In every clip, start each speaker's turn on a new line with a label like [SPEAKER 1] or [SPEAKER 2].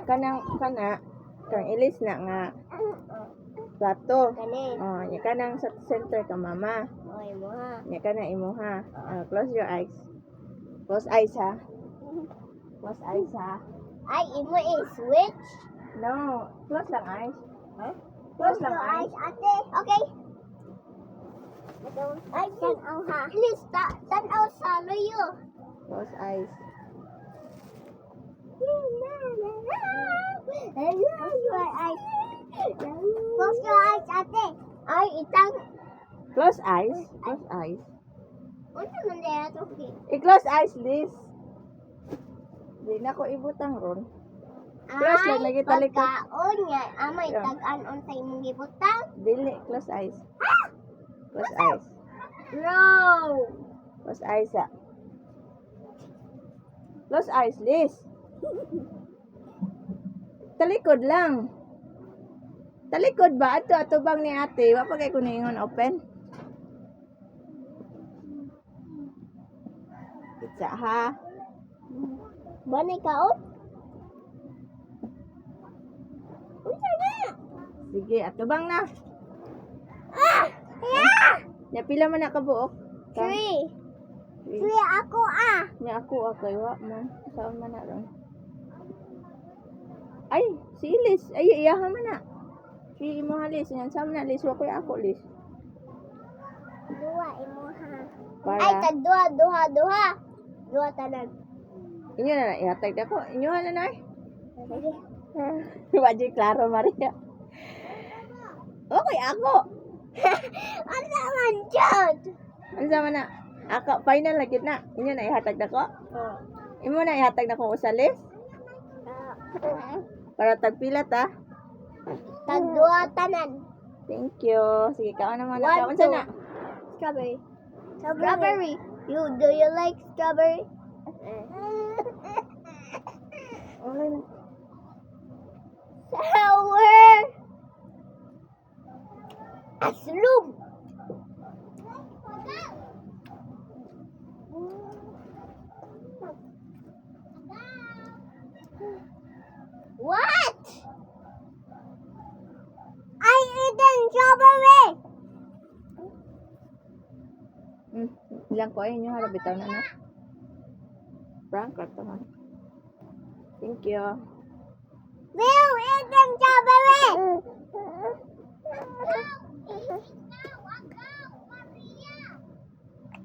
[SPEAKER 1] kang ilis na nga plato.
[SPEAKER 2] Kani.
[SPEAKER 1] Nya kanang sa center ka mama.
[SPEAKER 2] Oy mo ha.
[SPEAKER 1] Nya kana imuha. Close your eyes. Close eyes ha. Close eyes ha.
[SPEAKER 2] Ay, imo is switch.
[SPEAKER 1] No, close lang eyes.
[SPEAKER 2] Huh?
[SPEAKER 1] Close lang
[SPEAKER 2] your
[SPEAKER 1] eyes.
[SPEAKER 2] ate. Okay. Ay, tanaw ha. Please, tanaw sa luyo.
[SPEAKER 1] Close eyes.
[SPEAKER 2] Close your eyes. Close your eyes, ate. Ay, itang.
[SPEAKER 1] Close eyes. Close eyes.
[SPEAKER 2] Unsa man daya to?
[SPEAKER 1] I-close eyes, Liz. Di na ko ibutang ron. Close lang, lagi talikod.
[SPEAKER 2] Pagkaon niya, amay
[SPEAKER 1] Yeah.
[SPEAKER 2] tag-anon sa imong gibutang.
[SPEAKER 1] Dili, close eyes. Close eyes.
[SPEAKER 2] No.
[SPEAKER 1] Close eyes ha. Close eyes, Liz. Talikod lang. Talikod ba? Ato bang ni ate? Wa pa kay ko niingon open. Kitsa ha.
[SPEAKER 2] Banay kaon? Unsa na?
[SPEAKER 1] Sige, ato bang na.
[SPEAKER 2] Yeah!
[SPEAKER 1] Nya pila man na kabuok?
[SPEAKER 2] Three.
[SPEAKER 1] Three.
[SPEAKER 2] Three ako
[SPEAKER 1] Nya ako kay wa man. Saan man na ron? Ay, si Liz. Ay, iyaha man na. Si imo halis. Yan, saan man na Liz? Wa ko'y ako Liz.
[SPEAKER 2] Dua imo ha.
[SPEAKER 1] Para.
[SPEAKER 2] Ay, duha. Duha tanan.
[SPEAKER 1] Inyo na ihatag na ko. Inyo na na
[SPEAKER 2] Sige.
[SPEAKER 1] Waji klaro Maria. Okay, ako.
[SPEAKER 2] Ano man jud?
[SPEAKER 1] Ano sama na? Ako, final na gid na. Inyo na ihatag na ko. Imo na ihatag na ko usalis. Para tagpilat ha.
[SPEAKER 2] Tag duha tanan.
[SPEAKER 1] Thank you. Sige, kaon naman na.
[SPEAKER 2] One,
[SPEAKER 1] Kaon sa
[SPEAKER 2] two.
[SPEAKER 1] na.
[SPEAKER 2] Strawberry. Strawberry. Do you like strawberry?
[SPEAKER 1] Okay na.
[SPEAKER 2] Sour. Aslum. What? I eaten strawberry.
[SPEAKER 1] Ilang ko ay inyo harap bitaw na na. Prank ka to man. Thank you.
[SPEAKER 2] Will eaten strawberry.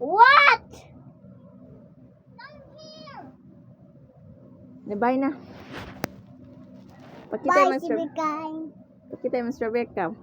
[SPEAKER 2] What?
[SPEAKER 1] Bye na. Pakita
[SPEAKER 2] Bye,
[SPEAKER 1] yung
[SPEAKER 2] Sibikay.
[SPEAKER 1] Pakita yung strawberry ka.